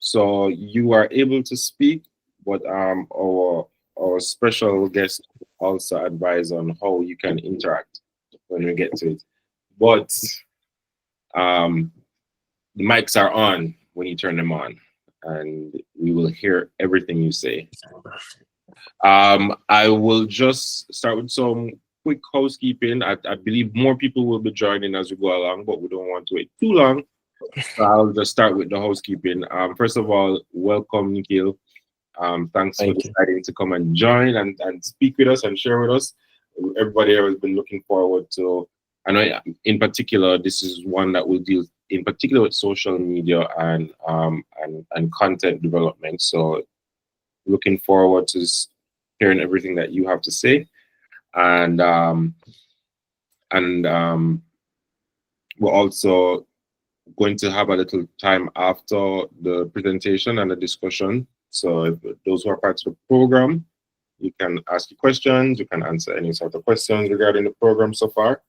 So you are able to speak, but our special guest also advise on how you can interact when we get to it. But um, the mics are on when you turn them on, and we will hear everything you say. I will just start with some quick housekeeping. I believe more people will be joining as we go along, but we don't want to wait too long. So I'll just start with the housekeeping. First of all, welcome, Nikhil. Thanks for Thank you. deciding to come and join and speak with us and share with us. Everybody here has been looking forward to. I know, in particular, this is one that will deal in particular with social media and content development. So, looking forward to hearing everything that you have to say, and and we're also going to have a little time after the presentation and the discussion. So if those who are part of the program, you can ask your questions, you can answer any sort of questions regarding the program so far,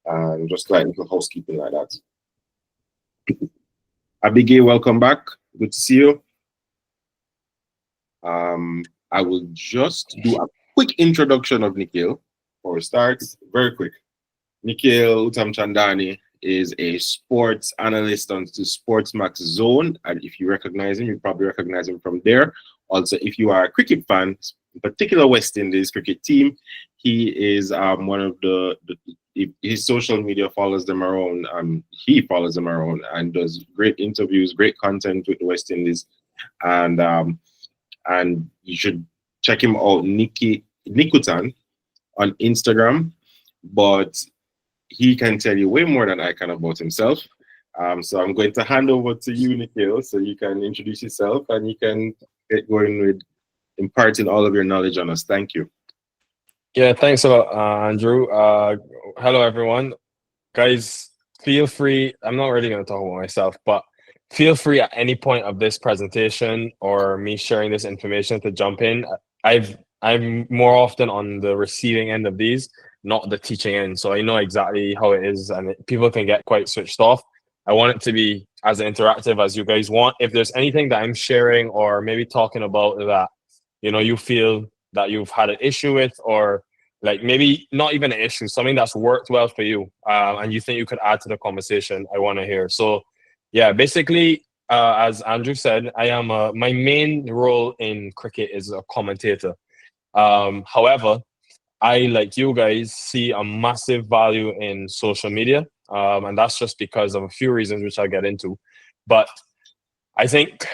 and just like little housekeeping like that. Abigail, welcome back. Good to see you. I will just do a quick introduction of Nikhil before we start. Very quick. Nikhil Uttamchandani is a sports analyst on the Sports Max Zone. And if you recognize him, you probably recognize him from there. Also, if you are a cricket fan, in particular West Indies cricket team, he is one of his social media follows them around. He follows them around and does great interviews, great content with the West Indies. And you should check him out, Nikutan, on Instagram. But he can tell you way more than I can about himself. So I'm going to hand over to you, Nikhil, so you can introduce yourself and you can get going with imparting all of your knowledge on us. Thank you. Yeah, thanks a lot, Andrew. Hello, everyone. Guys, feel free. I'm not really going to talk about myself, but feel free at any point of this presentation or me sharing this information to jump in. I'm more often on the receiving end of these, not the teaching end. So I know exactly how it is, and people can get quite switched off. I want it to be as interactive as you guys want. If there's anything that I'm sharing or maybe talking about that, you feel that you've had an issue with, or like maybe not even an issue, something that's worked well for you, and you think you could add to the conversation, I want to hear. So, yeah, basically, as Andrew said, I am my main role in cricket is a commentator. However, I, like you guys, see a massive value in social media. And that's just because of a few reasons, which I'll get into. But I think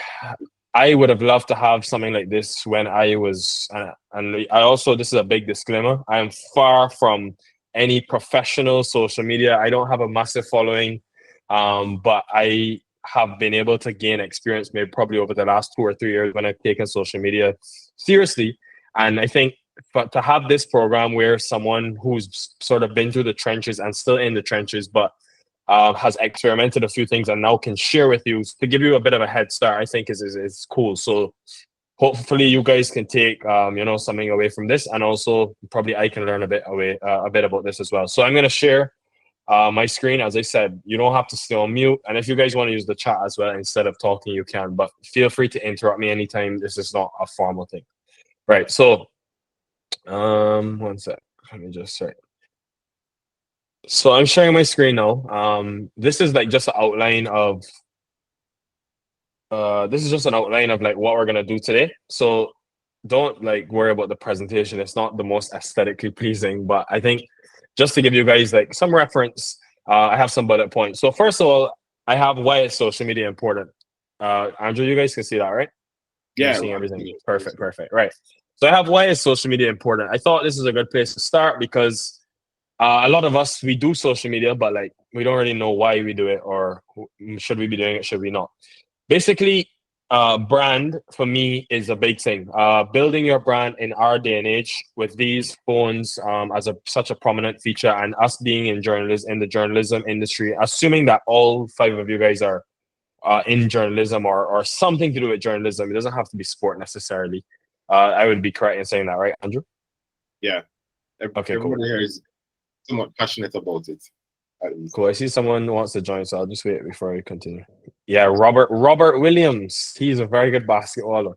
I would have loved to have something like this when I was, and I also, this is a big disclaimer, I am far from any professional social media. I don't have a massive following, but I have been able to gain experience maybe probably over the last 2 or 3 years when I've taken social media seriously. And I think to have this program where someone who's sort of been through the trenches and still in the trenches, but has experimented a few things and now can share with you to give you a bit of a head start, I think is cool. So hopefully you guys can take something away from this, and also probably I can learn a bit about this as well. So I'm going to share my screen. As I said, you don't have to stay on mute, and if you guys want to use the chat as well instead of talking, you can, but feel free to interrupt me anytime. This is not a formal thing, right? So one sec, let me just say. So I'm sharing my screen now. This is like just an outline of like what we're gonna do today. So don't like worry about the presentation. It's not the most aesthetically pleasing, but I think just to give you guys like some reference, I have some bullet points. So first of all, I have why is social media important. Andrew, you guys can see that, right? Yeah. You're seeing everything. Perfect. Right. So I have why is social media important. I thought this is a good place to start because a lot of us, we do social media, but like we don't really know why we do it, or should we be doing it, should we not? Basically, brand for me is a big thing. Building your brand in our day and age with these phones as such a prominent feature, and us being in the journalism industry, assuming that all 5 of you guys are in journalism or something to do with journalism. It doesn't have to be sport necessarily. I would be correct in saying that, right, Andrew? Yeah. Okay, Everybody cool. here is somewhat passionate about it. at least. Cool. I see someone wants to join, so I'll just wait before I continue. Yeah, Robert Williams. He's a very good basketballer.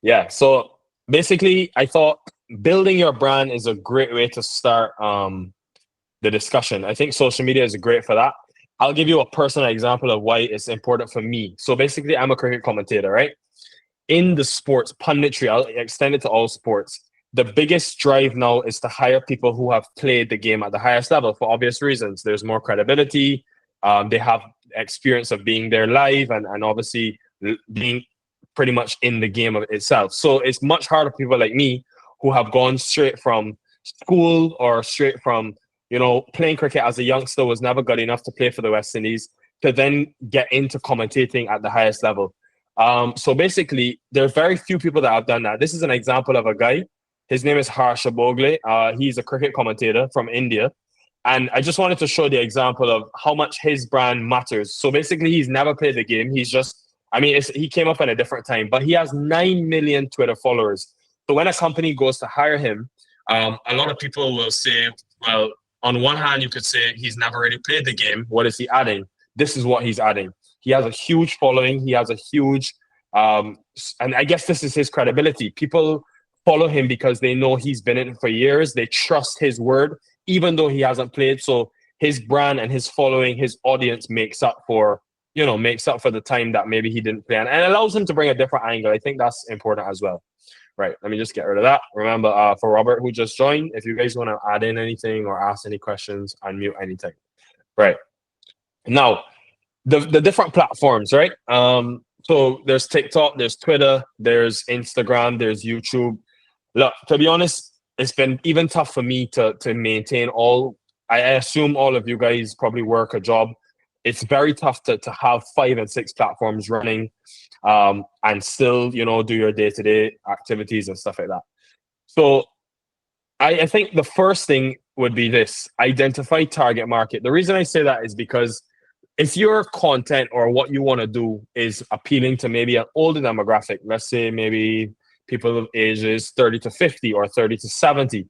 Yeah. So basically, I thought building your brand is a great way to start the discussion. I think social media is great for that. I'll give you a personal example of why it's important for me. So basically, I'm a cricket commentator, right? In the sports punditry, I'll extend it to all sports. The biggest drive now is to hire people who have played the game at the highest level for obvious reasons. There's more credibility. They have experience of being there live and obviously being pretty much in the game of itself. So it's much harder for people like me who have gone straight from school or straight from, playing cricket as a youngster, was never good enough to play for the West Indies, to then get into commentating at the highest level. So basically, there are very few people that have done that. This is an example of a guy. His name is Harsha Bogle. He's a cricket commentator from India. And I just wanted to show the example of how much his brand matters. So basically, he's never played the game. He's just, he came up at a different time, but he has 9 million Twitter followers. So when a company goes to hire him, a lot of people will say, well, on one hand, you could say he's never really played the game. What is he adding? This is what he's adding. He has a huge following. He has a huge, and I guess this is his credibility. People follow him because they know he's been in it for years. They trust his word, even though he hasn't played. So his brand and his following, his audience makes up for the time that maybe he didn't play, and allows him to bring a different angle. I think that's important as well. Right, let me just get rid of that. Remember, for Robert who just joined, if you guys want to add in anything or ask any questions, unmute anything. Right. Now, the different platforms, right? So there's TikTok, there's Twitter, there's Instagram, there's YouTube. Look, to be honest, it's been even tough for me to maintain all. I assume all of you guys probably work a job. It's very tough to have 5 and 6 platforms running, and still, do your day-to-day activities and stuff like that. So I think the first thing would be this: identify target market. The reason I say that is because if your content or what you want to do is appealing to maybe an older demographic, let's say maybe people of ages 30 to 50 or 30 to 70,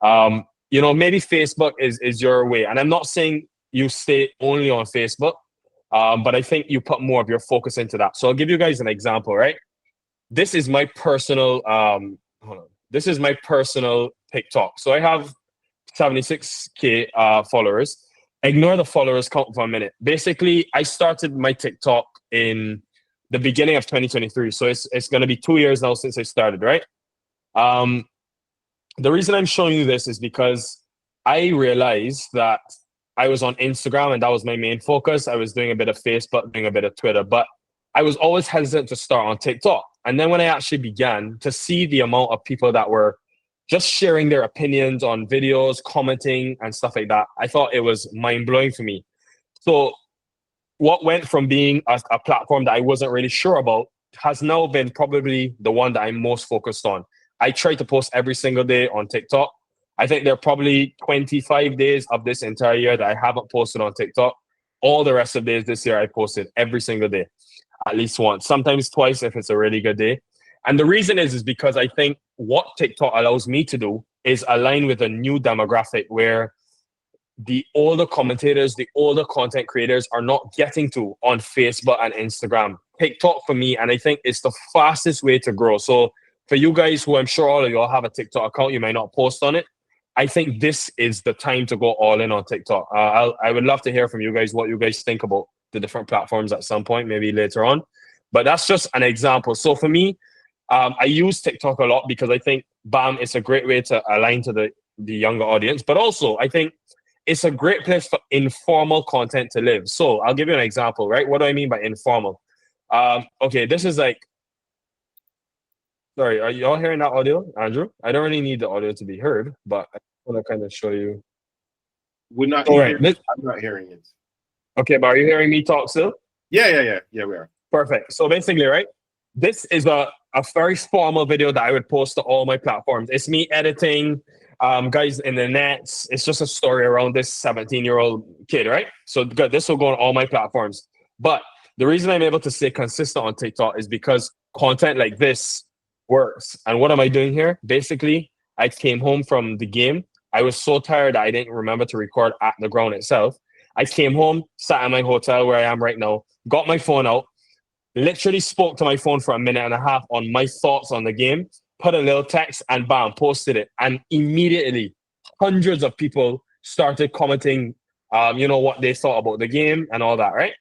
maybe Facebook is your way. And I'm not saying you stay only on Facebook, but I think you put more of your focus into that. So I'll give you guys an example, right? This is my personal, This is my personal TikTok. So I have 76K followers. Ignore the followers count for a minute. Basically, I started my TikTok in the beginning of 2023. So it's going to be 2 years now since I started, right? The reason I'm showing you this is because I realized that I was on Instagram and that was my main focus. I was doing a bit of Facebook, doing a bit of Twitter, but I was always hesitant to start on TikTok. And then when I actually began to see the amount of people that were just sharing their opinions on videos, commenting and stuff like that, I thought it was mind-blowing for me. So what went from being a platform that I wasn't really sure about has now been probably the one that I'm most focused on. I try to post every single day on TikTok. I think there are probably 25 days of this entire year that I haven't posted on TikTok. All the rest of the days this year, I posted every single day, at least once, sometimes twice if it's a really good day. And the reason is because I think what TikTok allows me to do is align with a new demographic where the older commentators, the older content creators are not getting to on Facebook and Instagram. TikTok for me, and I think it's the fastest way to grow. So for you guys who I'm sure all of you all have a TikTok account, you might not post on it. I think this is the time to go all in on TikTok. I would love to hear from you guys what you guys think about the different platforms at some point, maybe later on. But that's just an example. So for me, I use TikTok a lot because I think, bam, it's a great way to align to the younger audience. But also, I think it's a great place for informal content to live. So I'll give you an example, right? What do I mean by informal? Okay, this is like, sorry, are you all hearing that audio, Andrew? I don't really need the audio to be heard, but I want to kind of show you. We're not hearing it. I'm not hearing it. Okay, but are you hearing me talk still? Yeah, we are. Perfect. So basically, right, this is a very formal video that I would post to all my platforms. It's me editing, guys in the nets. It's just a story around this 17-year-old kid, right? So good, this will go on all my platforms. But the reason I'm able to stay consistent on TikTok is because content like this works. And what am I doing here? Basically, I came home from the game. I was so tired that I didn't remember to record at the ground itself. I came home, sat in my hotel where I am right now, got my phone out, literally spoke to my phone for a minute and a half on my thoughts on the game, put a little text, and bam, posted it. And immediately, hundreds of people started commenting, what they thought about the game and all that, right?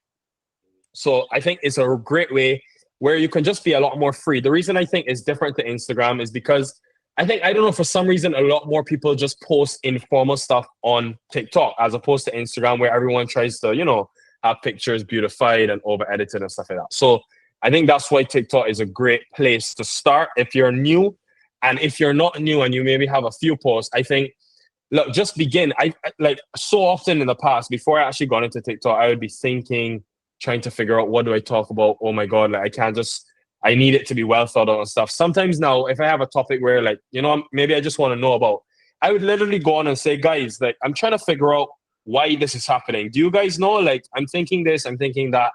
So I think it's a great way where you can just be a lot more free. The reason I think it's different to Instagram is because I don't know, for some reason, a lot more people just post informal stuff on TikTok as opposed to Instagram, where everyone tries to, have pictures beautified and over edited and stuff like that. So I think that's why TikTok is a great place to start if you're new. And if you're not new and you maybe have a few posts, I think, look, just begin. I like so often in the past, before I actually got into TikTok, I would be thinking, trying to figure out, what do I talk about? Oh my God, like I need it to be well thought out and stuff. Sometimes now, if I have a topic where maybe I just want to know about, I would literally go on and say, guys, like, I'm trying to figure out why this is happening. Do you guys know? Like, I'm thinking this, I'm thinking that.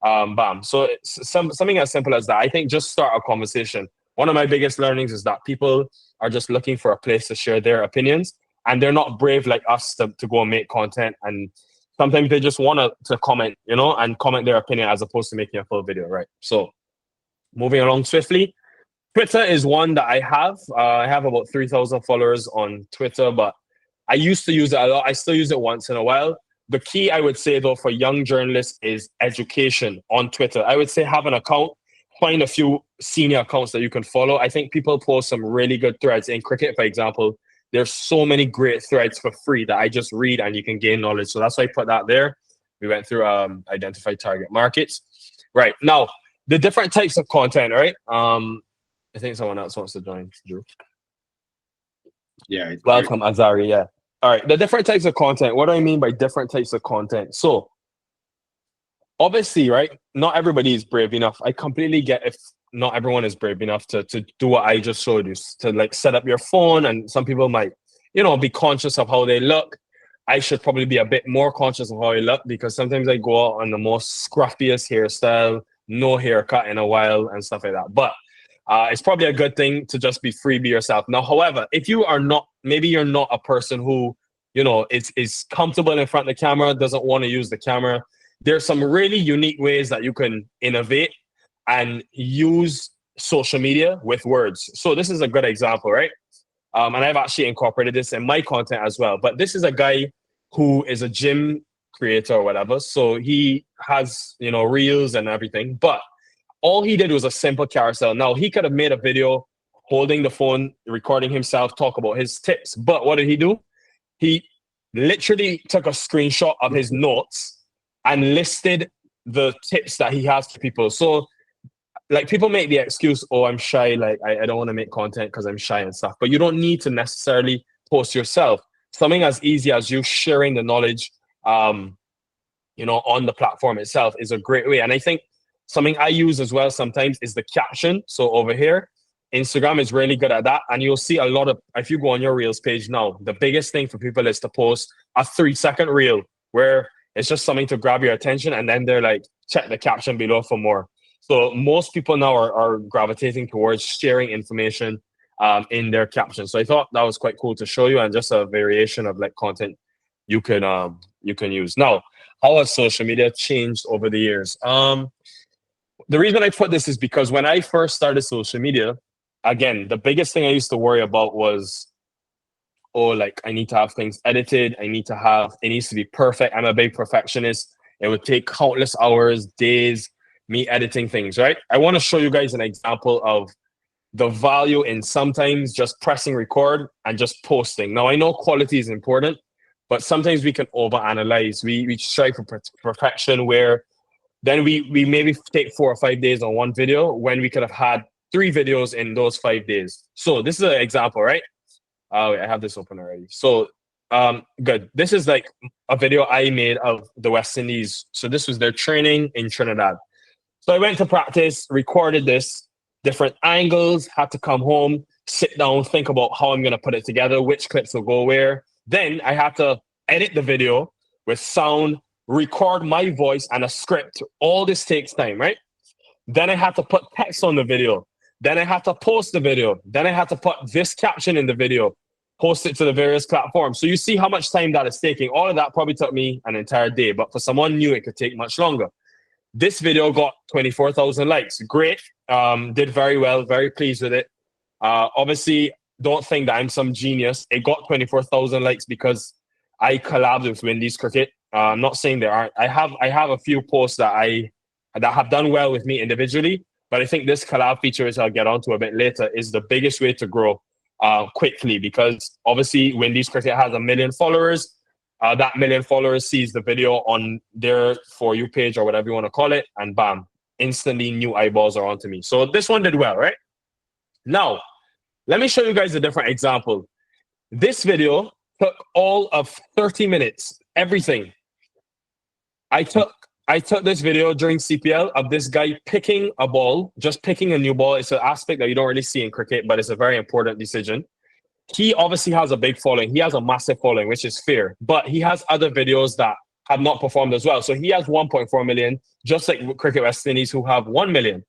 Bam. So it's something as simple as that. I think just start a conversation. One of my biggest learnings is that people are just looking for a place to share their opinions, and they're not brave like us to go and make content. And sometimes they just want to comment, and comment their opinion as opposed to making a full video, right? So moving along swiftly, Twitter is one that I have. I have about 3,000 followers on Twitter, but I used to use it a lot. I still use it once in a while. The key, I would say, though, for young journalists is education on Twitter. I would say have an account, find a few senior accounts that you can follow. I think people post some really good threads. In cricket, for example, there's so many great threads for free that I just read and you can gain knowledge. So that's why I put that there. We went through identify target markets. Right. Now, the different types of content, right? I think someone else wants to join, Drew. Yeah. Welcome, Azari. Yeah. All right. The different types of content. What do I mean by different types of content? So, obviously, right, not everybody is brave enough. I completely get if not everyone is brave enough to do what I just showed you, to like set up your phone. And some people might, be conscious of how they look. I should probably be a bit more conscious of how I look, because sometimes I go out on the most scruffiest hairstyle, no haircut in a while and stuff like that. But it's probably a good thing to just be free, be yourself. Now, however, if you are not, maybe you're not a person who, is comfortable in front of the camera, doesn't want to use the camera, there's some really unique ways that you can innovate and use social media with words. So this is a good example, right? And I've actually incorporated this in my content as well. But this is a guy who is a gym creator or whatever. So he has, reels and everything. But all he did was a simple carousel. Now, he could have made a video holding the phone, recording himself, talk about his tips. But what did he do? He literally took a screenshot of his notes and listed the tips that he has for people. So, like, people make the excuse, oh, I'm shy, like, I don't want to make content because I'm shy and stuff. But you don't need to necessarily post yourself. Something as easy as you sharing the knowledge, on the platform itself is a great way. And I think something I use as well sometimes is the caption. So over here, Instagram is really good at that. And you'll see a lot of, if you go on your Reels page now, the biggest thing for people is to post a 3-second reel where it's just something to grab your attention. And then they're like, check the caption below for more. So most people now are gravitating towards sharing information in their caption. So I thought that was quite cool to show you, and just a variation of like content you can use. Now, how has social media changed over the years? The reason I put this is because when I first started social media, again, the biggest thing I used to worry about was, I need to have things edited. It needs to be perfect. I'm a big perfectionist. It would take countless hours, days, me editing things, right? I want to show you guys an example of the value in sometimes just pressing record and just posting. Now, I know quality is important, but sometimes we can overanalyze. We strive for perfection, where then we maybe take 4 or 5 days on one video when we could have had 3 videos in those 5 days. So this is an example, right? Wait, I have this open already. So good. This is like a video I made of the West Indies. So this was their training in Trinidad. So I went to practice, recorded this, different angles, had to come home, sit down, think about how I'm going to put it together, which clips will go where. Then I had to edit the video with sound, record my voice and a script. All this takes time, right? Then I had to put text on the video. Then I had to post the video. Then I had to put this caption in the video. post it to the various platforms. So you see how much time that is taking. All of that probably took me an entire day, but for someone new, it could take much longer. This video got 24,000 likes. Great. Did very well. Very pleased with it. Obviously, don't think that I'm some genius. It got 24,000 likes because I collabed with Windies Cricket. I'm not saying there aren't. I have a few posts that have done well with me individually, but I think this collab feature, which I'll get onto a bit later, is the biggest way to grow quickly, because obviously Windies Cricket has 1 million followers. That 1 million followers sees the video on their For You page or whatever you want to call it, and bam, instantly new eyeballs are onto me. So this one did well, right? Now, let me show you guys a different example. This video took all of 30 minutes, everything. I took this video during CPL of this guy picking a ball, just picking a new ball. It's an aspect that you don't really see in cricket, but it's a very important decision. He obviously has a big following. He has a massive following, which is fair, but he has other videos that have not performed as well. So he has 1.4 million, just like Cricket West Indies, who have 1 million.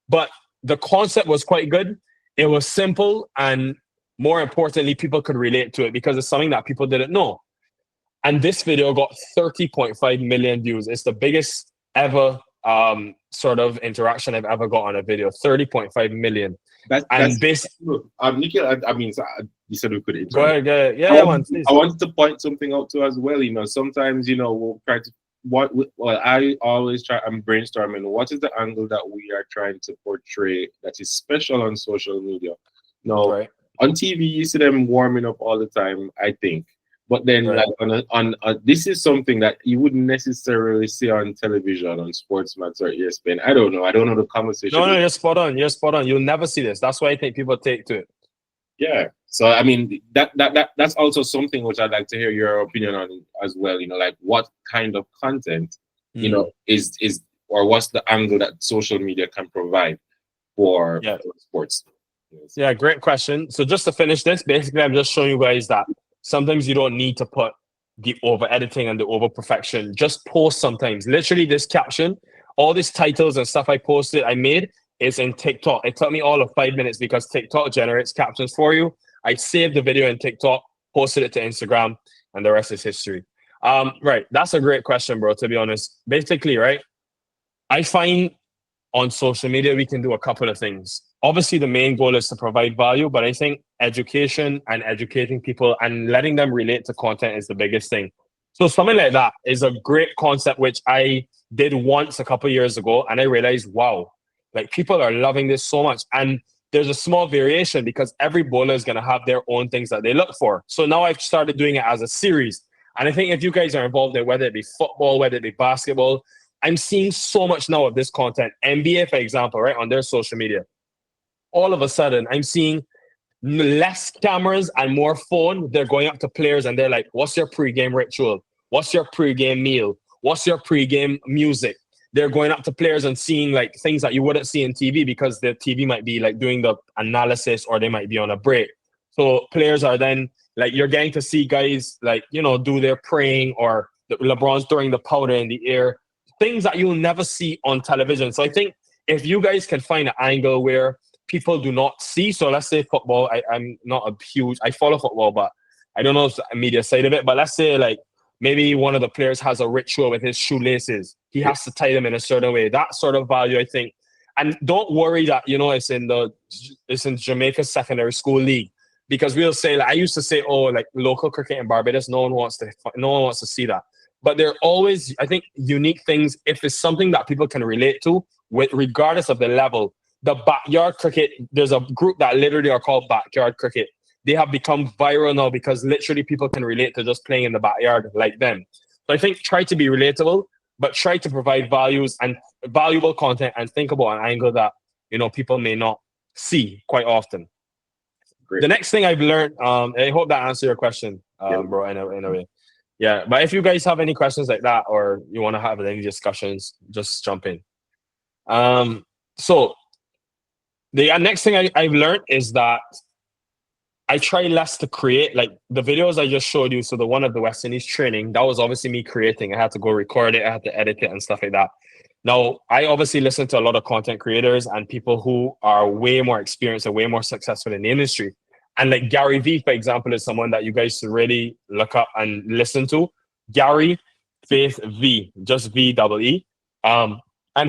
But the concept was quite good. It was simple, and more importantly, people could relate to it because it's something that people didn't know. And this video got 30.5 million views. It's the biggest ever sort of interaction I've ever got on a video. 30.5 million. That's Nikhil, I mean, you said we could interact. Go ahead. Yeah, I wanted to point something out too as well. You know, sometimes, you know, we'll try to I always try. I'm brainstorming. What is the angle that we are trying to portray that is special on social media? No, right. On TV, you see them warming up all the time, I think. But then, right. like this is something that you wouldn't necessarily see on television, on Sportsmats or ESPN. I don't know the conversation. No, you're spot on. You'll never see this. That's why I think people take to it. Yeah. So I mean, that's also something which I'd like to hear your opinion on as well. You know, like what kind of content, you know, is or what's the angle that social media can provide for sports. Yes. Yeah, great question. So just to finish this, basically, I'm just showing you guys that sometimes you don't need to put the over editing and the over perfection. Just post sometimes. Literally, this caption, all these titles and stuff I made is in TikTok. It took me all of 5 minutes because TikTok generates captions for you. I saved the video in TikTok, posted it to Instagram, and the rest is history. Right, that's a great question, bro, to be honest. Basically, right, I find on social media we can do a couple of things. Obviously, the main goal is to provide value, but I think education and educating people and letting them relate to content is the biggest thing. So something like that is a great concept, which I did once a couple of years ago, and I realized, wow, like people are loving this so much. And there's a small variation because every bowler is going to have their own things that they look for. So now I've started doing it as a series. And I think if you guys are involved in whether it be football, whether it be basketball, I'm seeing so much now of this content. NBA, for example, right, on their social media. All of a sudden, I'm seeing less cameras and more phone. They're going up to players and they're like, what's your pregame ritual? What's your pregame meal? What's your pregame music? They're going up to players and seeing like things that you wouldn't see in TV because the TV might be like doing the analysis or they might be on a break. So players are then like, you're getting to see guys like, you know, do their praying or LeBron's throwing the powder in the air, things that you'll never see on television. So I think if you guys can find an angle where people do not see, so let's say football, I follow football, but I don't know the media side of it, but let's say like maybe one of the players has a ritual with his shoelaces. He has to tie them in a certain way. That sort of value, I think. And don't worry that, you know, it's in Jamaica Secondary School League, because we'll say, like, I used to say, oh, like local cricket in Barbados, no one wants to see that. But there are always, I think, unique things. If it's something that people can relate to, regardless of the level. The backyard cricket, there's a group that literally are called Backyard Cricket. They have become viral now because literally people can relate to just playing in the backyard like them. So I think try to be relatable, but try to provide values and valuable content and think about an angle that, you know, people may not see quite often. Great. The next thing I've learned, I hope that answers your question, bro, in a way. Yeah, but if you guys have any questions like that or you want to have any discussions, just jump in. So the next thing I've learned is that I try less to create, like the videos I just showed you. So the one of the West Indies training, that was obviously me creating. I had to go record it. I had to edit it and stuff like that. Now, I obviously listen to a lot of content creators and people who are way more experienced and way more successful in the industry. And like Gary Vee, for example, is someone that you guys should really look up and listen to. Gary Faith V, just VEE. And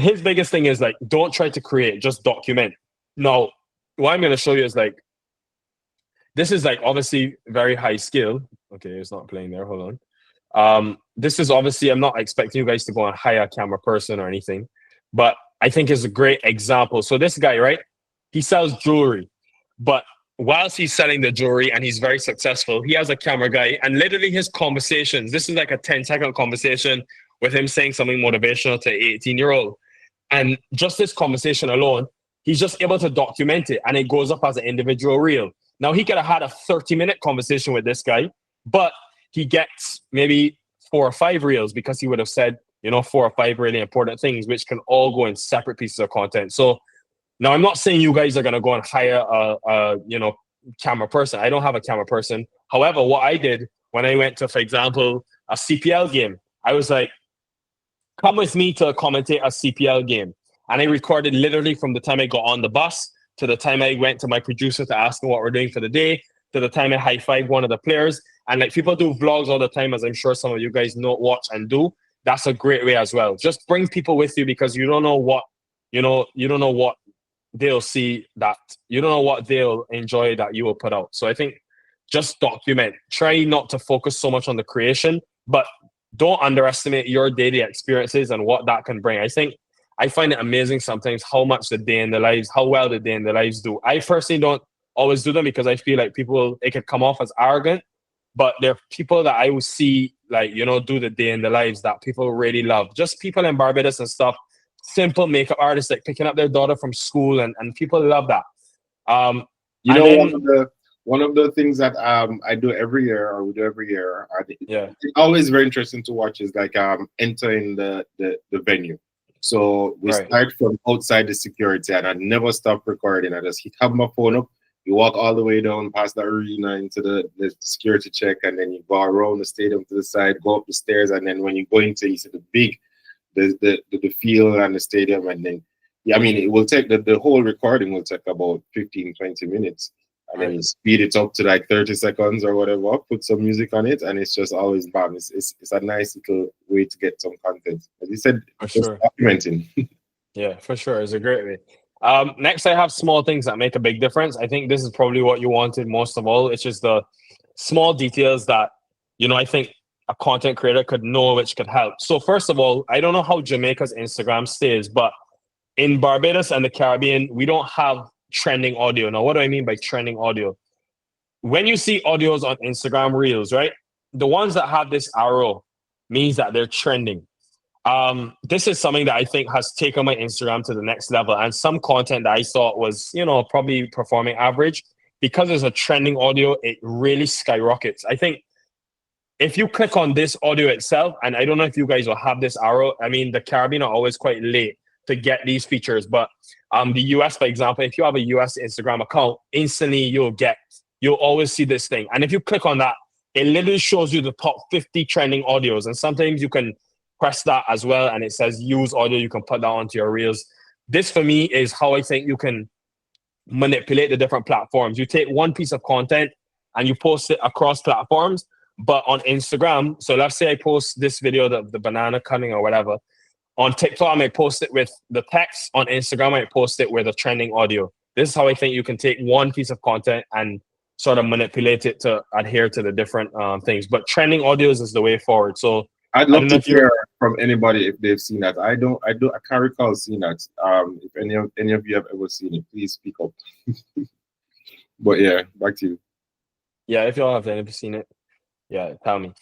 his biggest thing is like, don't try to create, just document. Now, what I'm going to show you is like, this is like obviously very high skill. Okay, it's not playing there. Hold on. This is obviously, I'm not expecting you guys to go and hire a camera person or anything, but I think it's a great example. So this guy, right? He sells jewelry, but whilst he's selling the jewelry and he's very successful, he has a camera guy, and literally his conversations, this is like a 10-second conversation with him saying something motivational to an 18-year-old. And just this conversation alone, he's just able to document it, and it goes up as an individual reel. Now, he could have had a 30-minute conversation with this guy, but he gets maybe 4 or 5 reels because he would have said, 4 or 5 really important things, which can all go in separate pieces of content. So now I'm not saying you guys are going to go and hire a camera person. I don't have a camera person. However, what I did when I went to, for example, a CPL game, I was like, come with me to commentate a CPL game. And I recorded literally from the time I got on the bus to the time I went to my producer to ask him what we're doing for the day, to the time I high-fived one of the players. And like, people do vlogs all the time, as I'm sure some of you guys know, watch and do. That's a great way as well. Just bring people with you, because you don't know what, you don't know what they'll see, that you don't know what they'll enjoy that you will put out. So I think just document. Try not to focus so much on the creation, but don't underestimate your daily experiences and what that can bring. I find it amazing sometimes how much the day in the lives, how well the day in the lives do. I personally don't always do them because I feel like it could come off as arrogant, but there are people that I will see like, do the day in the lives that people really love. Just people in Barbados and stuff, simple makeup artists like picking up their daughter from school, and people love that. One of the things that I do every year, or we do every year, it's always very interesting to watch, is like entering the venue. So we start from outside the security, and I never stop recording. I just have my phone up. You walk all the way down past the arena into the security check, and then you go around the stadium to the side, go up the stairs, and then when you go into, you see the field and the stadium, and then it will take the whole recording will take about 15-20 minutes. And then you speed it up to like 30 seconds or whatever, put some music on it, and it's just always bam. It's a nice little way to get some content. As you said, just documenting. Yeah, for sure. It's a great way. Next, I have small things that make a big difference. I think this is probably what you wanted most of all. It's just the small details that, I think a content creator could know, which could help. So first of all, I don't know how Jamaica's Instagram stays, but in Barbados and the Caribbean, we don't have trending audio. Now, what do I mean by trending audio? When you see audios on Instagram Reels, right? The ones that have this arrow means that they're trending. This is something that I think has taken my Instagram to the next level. And some content that I thought was, probably performing average, because there's a trending audio, it really skyrockets. I think if you click on this audio itself, and I don't know if you guys will have this arrow. I mean, the Caribbean are always quite late to get these features, but the US, for example, if you have a US Instagram account, instantly you'll always see this thing. And if you click on that, it literally shows you the top 50 trending audios. And sometimes you can press that as well, and it says use audio. You can put that onto your reels. This for me is how I think you can manipulate the different platforms. You take one piece of content and you post it across platforms, but on Instagram, so let's say I post this video, the banana cutting or whatever. On TikTok, I might post it with the text. On Instagram, I might post it with a trending audio. This is how I think you can take one piece of content and sort of manipulate it to adhere to the different things. But trending audios is the way forward. So I'd love to hear from anybody if they've seen that. I can't recall seeing that. If any of you have ever seen it, please speak up. But yeah, back to you. Yeah, if y'all have ever seen it, yeah, tell me.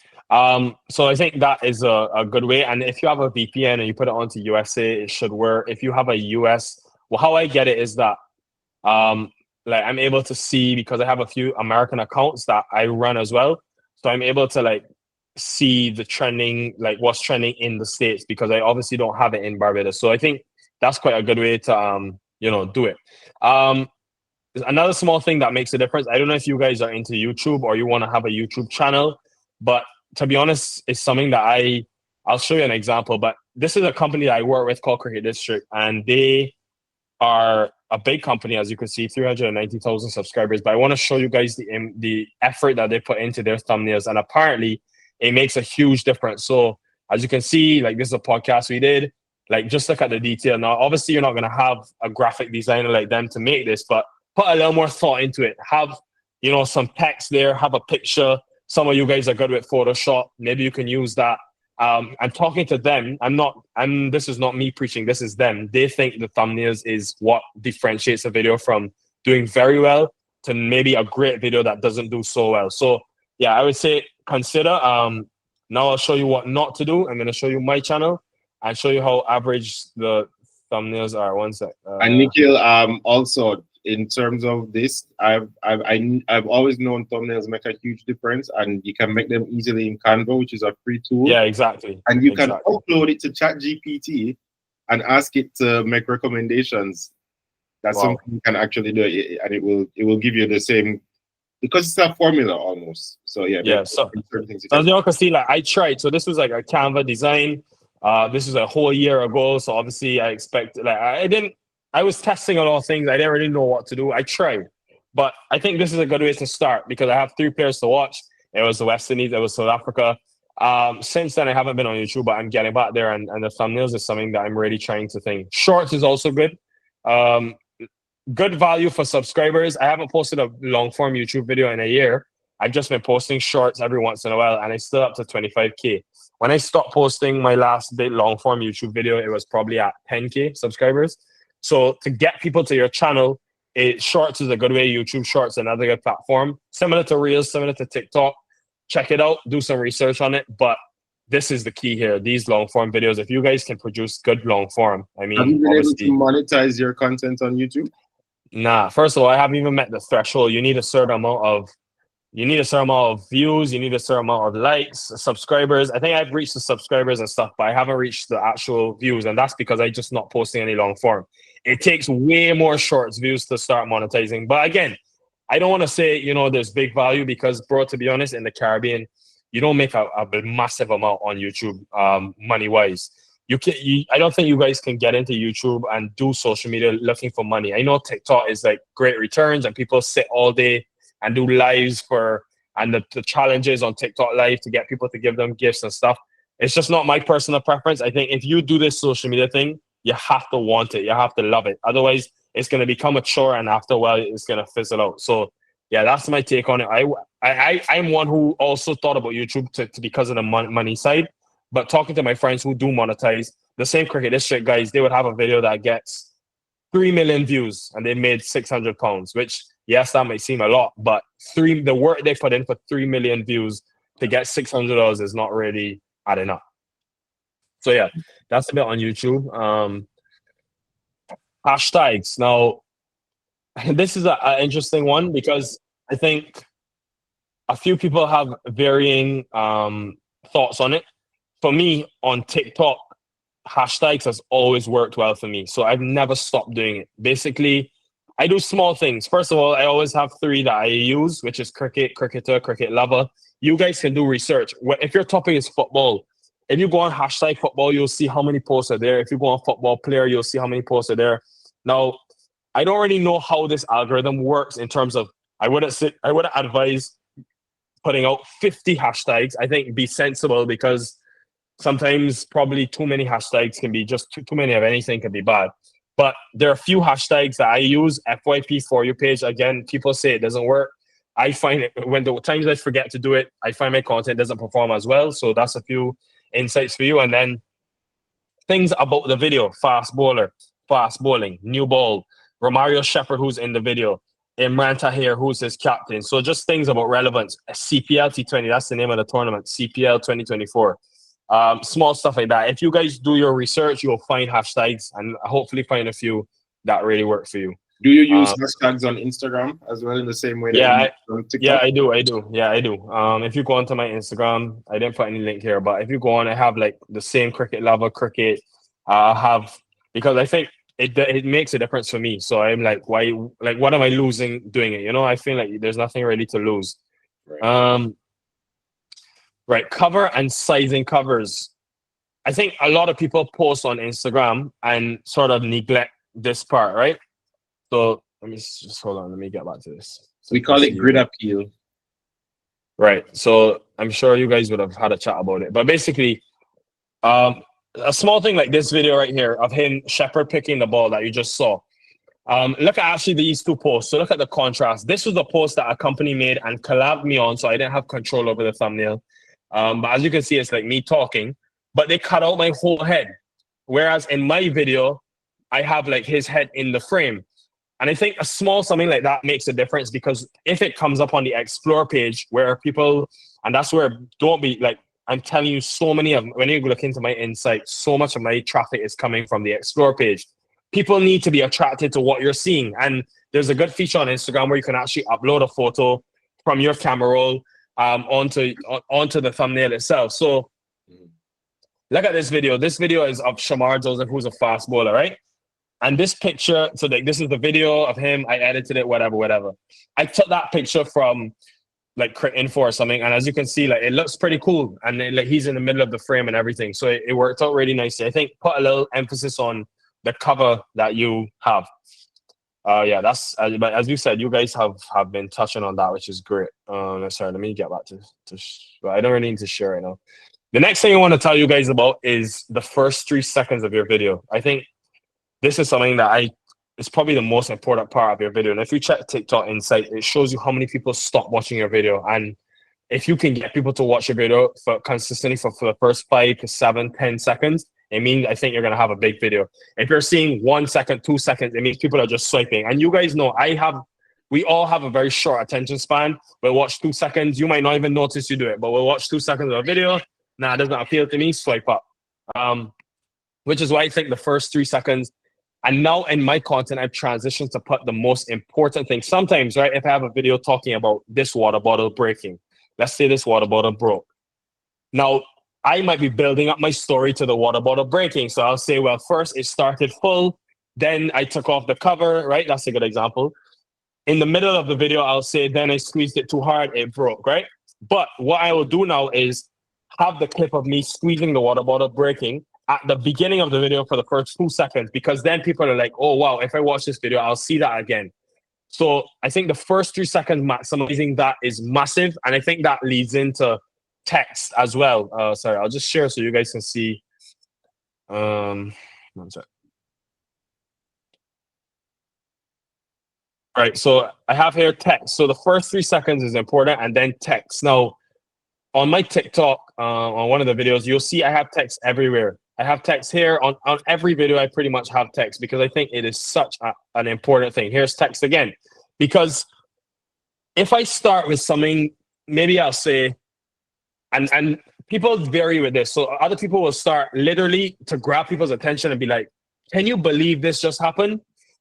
So I think that is a good way. And if you have a VPN and you put it onto USA, it should work. If you have a US, well, how I get it is that like I'm able to see, because I have a few American accounts that I run as well. So I'm able to like see the trending, like what's trending in the States, because I obviously don't have it in Barbados. So I think that's quite a good way to do it. Another small thing that makes a difference. I don't know if you guys are into YouTube or you want to have a YouTube channel, but to be honest, it's something that I'll show you an example. But this is a company that I work with called Cricket District, and they are a big company, as you can see, 390,000 subscribers. But I want to show you guys the effort that they put into their thumbnails, and apparently it makes a huge difference. So as you can see, like this is a podcast we did. Like just look at the detail. Now, obviously, you're not going to have a graphic designer like them to make this, but put a little more thought into it. Have some text there. Have a picture. Some of you guys are good with Photoshop. Maybe you can use that. I'm talking to them. This is not me preaching. This is them. They think the thumbnails is what differentiates a video from doing very well to maybe a great video that doesn't do so well. So yeah, I would say consider. Now I'll show you what not to do. I'm going to show you my channel and show you how average the thumbnails are. One sec. And Nikhil, also in terms of this, I've always known thumbnails make a huge difference, and you can make them easily in Canva, which is a free tool. Yeah, exactly. And you can upload it to ChatGPT and ask it to make recommendations. That's something you can actually do, and it will give you the same, because it's a formula almost. So yeah. So as you all can see, like I tried. So this was like a Canva design. This was a whole year ago. So obviously I expect I was testing a lot of things. I didn't really know what to do. I tried, but I think this is a good way to start because I have 3 players to watch. It was the West Indies, it was South Africa. Since then I haven't been on YouTube, but I'm getting back there, and the thumbnails is something that I'm really trying to think. Shorts is also good. Good value for subscribers. I haven't posted a long form YouTube video in a year. I've just been posting shorts every once in a while, and I still up to 25K. When I stopped posting my last big long form YouTube video, it was probably at 10K subscribers. So to get people to your channel, shorts is a good way. YouTube Shorts, another good platform, similar to Reels, similar to TikTok. Check it out, do some research on it. But this is the key here. These long form videos, if you guys can produce good long form, I mean, have you been able to monetize your content on YouTube? Nah, first of all, I haven't even met the threshold. You need a certain amount of views, you need a certain amount of likes, subscribers. I think I've reached the subscribers and stuff, but I haven't reached the actual views, and that's because I'm just not posting any long form. It takes way more shorts views to start monetizing. But again, I don't want to say, there's big value because, bro, to be honest, in the Caribbean, you don't make a massive amount on YouTube money-wise. I don't think you guys can get into YouTube and do social media looking for money. I know TikTok is like great returns and people sit all day and do lives and the challenges on TikTok live to get people to give them gifts and stuff. It's just not my personal preference. I think if you do this social media thing, you have to want it. You have to love it. Otherwise, it's going to become a chore, and after a while, it's going to fizzle out. So yeah, that's my take on it. I'm one who also thought about YouTube because of the money side. But talking to my friends who do monetize, the same Cricket District guys, they would have a video that gets 3 million views and they made £600, which, yes, that might seem a lot, but the work they put in for 3 million views to get $600 is not really adding up. So yeah, that's a bit on YouTube. Hashtags. Now, this is an interesting one because I think a few people have varying thoughts on it. For me, on TikTok, hashtags has always worked well for me. So I've never stopped doing it. Basically, I do small things. First of all, I always have 3 that I use, which is cricket, cricketer, cricket lover. You guys can do research. If your topic is football, if you go on hashtag football, you'll see how many posts are there. If you go on football player, you'll see how many posts are there. Now, I don't really know how this algorithm works in terms of, I wouldn't advise putting out 50 hashtags. I think be sensible because sometimes probably too many hashtags can be just too many of anything can be bad. But there are a few hashtags that I use. FYP for you page. Again, people say it doesn't work. I find it when the times I forget to do it, I find my content doesn't perform as well. So that's a few insights for you. And then things about the video: fast bowler, fast bowling, new ball, Romario Shepherd, who's in the video, Imran Tahir, who's his captain. So just things about relevance. CPL T20, that's the name of the tournament. CPL 2024. Small stuff like that. If you guys do your research, you'll find hashtags and hopefully find a few that really work for you. Do you use hashtags on Instagram as well in the same way? Yeah, I do. Yeah, I do. If you go onto my Instagram, I didn't put any link here, but if you go on, I have like the same cricket lover cricket. Because I think it makes a difference for me. So I'm like, why? Like, what am I losing doing it? I feel like there's nothing really to lose. Right. Right, cover and sizing covers. I think a lot of people post on Instagram and sort of neglect this part, right? So let me just hold on. Let me get back to this. So We call it grid appeal. Right. So I'm sure you guys would have had a chat about it. But basically, a small thing like this video right here of him shepherd picking the ball that you just saw. Look at actually these two posts. So look at the contrast. This was the post that a company made and collabed me on, so I didn't have control over the thumbnail. But as you can see, it's like me talking, but they cut out my whole head. Whereas in my video, I have like his head in the frame. And I think a small something like that makes a difference, because if it comes up on the explore page where people, and that's where, don't be like, I'm telling you, so many of, when you look into my insights, so much of my traffic is coming from the explore page. People need to be attracted to what you're seeing. And there's a good feature on Instagram where you can actually upload a photo from your camera roll onto the thumbnail itself. So look at this video. This video is of Shamar Joseph, who's a fast bowler, right? And this picture, so like this is the video of him. I edited it, whatever. I took that picture from like Crit Info or something, and as you can see, like it looks pretty cool, and like he's in the middle of the frame and everything. So it worked out really nicely. I think put a little emphasis on the cover that you have. Yeah, that's but as you said, you guys have been touching on that, which is great. Sorry, let me get back to but I don't really need to share right now. The next thing I want to tell you guys about is the first 3 seconds of your video. I think this is something that it's probably the most important part of your video. And if you check TikTok Insight, it shows you how many people stop watching your video. And if you can get people to watch your video for consistently for the first 5 to 7, 10 seconds, it means I think you're gonna have a big video. If you're seeing 1 second, 2 seconds, it means people are just swiping. And you guys know we all have a very short attention span. We'll watch 2 seconds. You might not even notice you do it, but we'll watch 2 seconds of a video. Nah, it doesn't appeal to me, swipe up. Which is why I think the first 3 seconds. And now in my content, I've transitioned to put the most important thing. Sometimes, right, if I have a video talking about this water bottle breaking, let's say this water bottle broke. Now, I might be building up my story to the water bottle breaking. So I'll say, well, first it started full, then I took off the cover, right? That's a good example. In the middle of the video, I'll say, then I squeezed it too hard, it broke, right? But what I will do now is have the clip of me squeezing the water bottle breaking at the beginning of the video for the first 2 seconds, because then people are like, oh, wow, if I watch this video, I'll see that again. So I think the first 3 seconds maximizing that is massive. And I think that leads into text as well. Sorry, I'll just share so you guys can see. One sec. All right, so I have here text. So the first 3 seconds is important, and then text. Now, on my TikTok, on one of the videos, you'll see I have text everywhere. I have text here on every video. I pretty much have text because I think it is such an important thing. Here's text again, because if I start with something, maybe I'll say, and people vary with this. So other people will start literally to grab people's attention and be like, can you believe this just happened?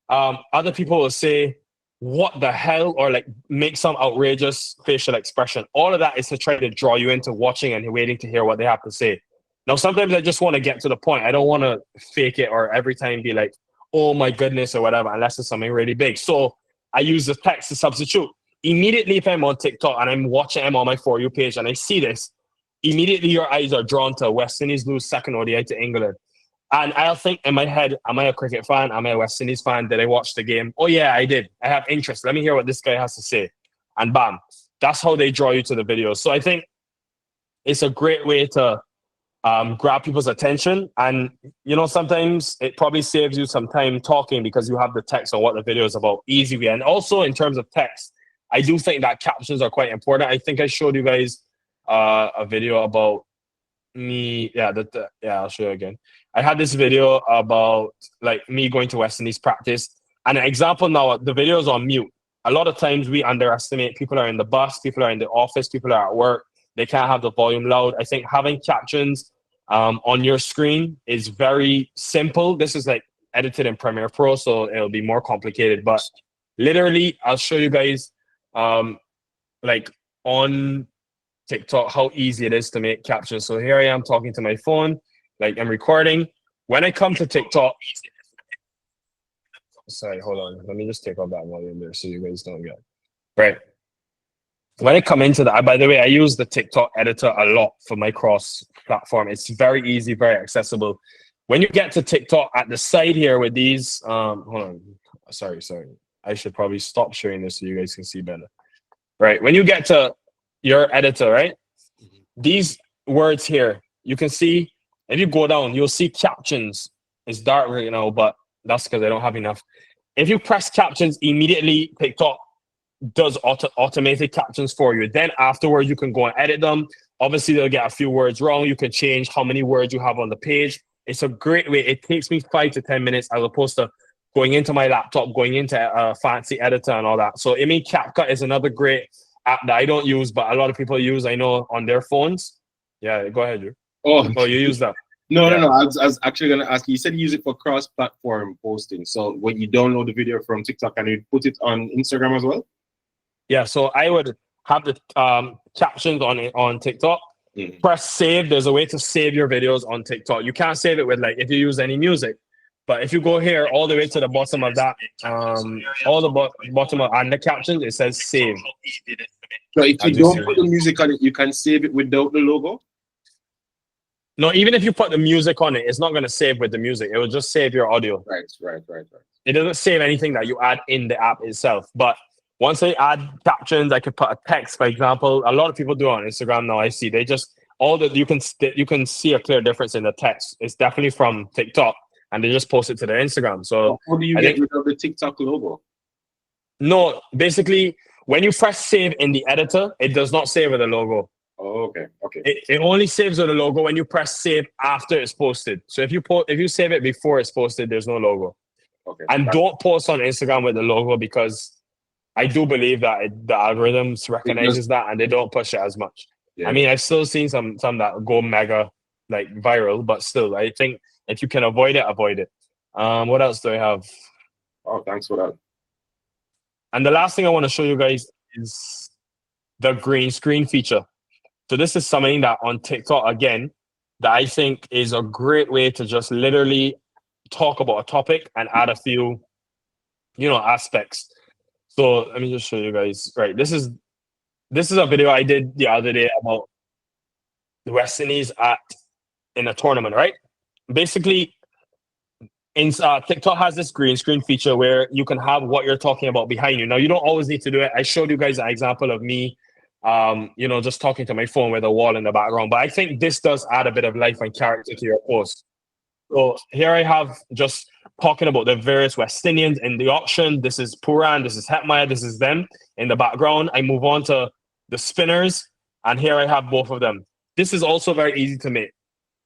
Other people will say, what the hell? Or like make some outrageous facial expression. All of that is to try to draw you into watching and waiting to hear what they have to say. Now, sometimes I just want to get to the point. I don't want to fake it or every time be like, oh my goodness or whatever, unless it's something really big. So I use the text to substitute. Immediately, if I'm on TikTok and I'm watching them on my For You page and I see this, immediately your eyes are drawn to West Indies lose second ODI to England. And I'll think in my head, am I a cricket fan? Am I a West Indies fan? Did I watch the game? Oh yeah, I did. I have interest. Let me hear what this guy has to say. And bam, that's how they draw you to the videos. So I think it's a great way to grab people's attention. And, you know, sometimes it probably saves you some time talking because you have the text on what the video is about. Easy way. And also in terms of text, I do think that captions are quite important. I think I showed you guys a video about me. Yeah, I'll show you again. I had this video about like me going to West Indies practice. And an example now, the video is on mute. A lot of times we underestimate. People are in the bus, people are in the office, people are at work. They can't have the volume loud. I think having captions on your screen is very simple. This is like edited in Premiere Pro, so it'll be more complicated. But literally, I'll show you guys like on TikTok how easy it is to make captions. So here I am talking to my phone, like I'm recording. When I come to TikTok, sorry, hold on. Let me just take off that volume there so you guys don't get right. When I come into that, by the way, I use the TikTok editor a lot for my cross platform. It's very easy, very accessible. When you get to TikTok at the side here with these, hold on, sorry. I should probably stop sharing this so you guys can see better. Right. When you get to your editor, right? These words here, you can see, if you go down, you'll see captions. It's dark right now, but that's because I don't have enough. If you press captions, immediately TikTok does automated captions for you. Then afterwards, you can go and edit them. Obviously, they'll get a few words wrong. You can change how many words you have on the page. It's a great way. It takes me 5 to 10 minutes as opposed to going into my laptop, going into a fancy editor and all that. So, I mean, CapCut is another great app that I don't use, but a lot of people use, I know, on their phones. Yeah, go ahead, Drew. Oh, you use that? No. I was actually going to ask you. You said you use it for cross-platform posting. So when you download the video from TikTok, and you put it on Instagram as well? Yeah, so I would have the captions on TikTok. Press save. There's a way to save your videos on TikTok. You can't save it with, like, if you use any music. But if you go here all the way to the bottom of that, all the bottom of and the captions, it says save. So if you don't put the music on it, you can save it without the logo? No, even if you put the music on it, it's not going to save with the music. It will just save your audio. Right. It doesn't save anything that you add in the app itself. But once I add captions, I could put a text, for example. A lot of people do it on Instagram now. I see they just you can see a clear difference in the text. It's definitely from TikTok, and they just post it to their Instagram. So how do you get rid of the TikTok logo? No, basically, when you press save in the editor, it does not save with the logo. Oh, okay. It only saves with the logo when you press save after it's posted. So if you save it before it's posted, there's no logo. Okay. And don't post on Instagram with the logo, because I do believe that the algorithms recognizes that and they don't push it as much. Yeah. I mean, I've still seen some that go mega, like, viral, but still, I think if you can avoid it, avoid it. What else do I have? Oh, thanks for that. And the last thing I want to show you guys is the green screen feature. So this is something that on TikTok, again, that I think is a great way to just literally talk about a topic and add a few, aspects. So let me just show you guys. Right, this is a video I did the other day about the West Indies in a tournament, right? Basically, TikTok has this green screen feature where you can have what you're talking about behind you. Now, you don't always need to do it. I showed you guys an example of me, just talking to my phone with a wall in the background. But I think this does add a bit of life and character to your post. So here I have just talking about the various West Indians in the auction. This is Puran, this is Hetmaya, this is them in the background. I move on to the spinners, and here I have both of them. This is also very easy to make.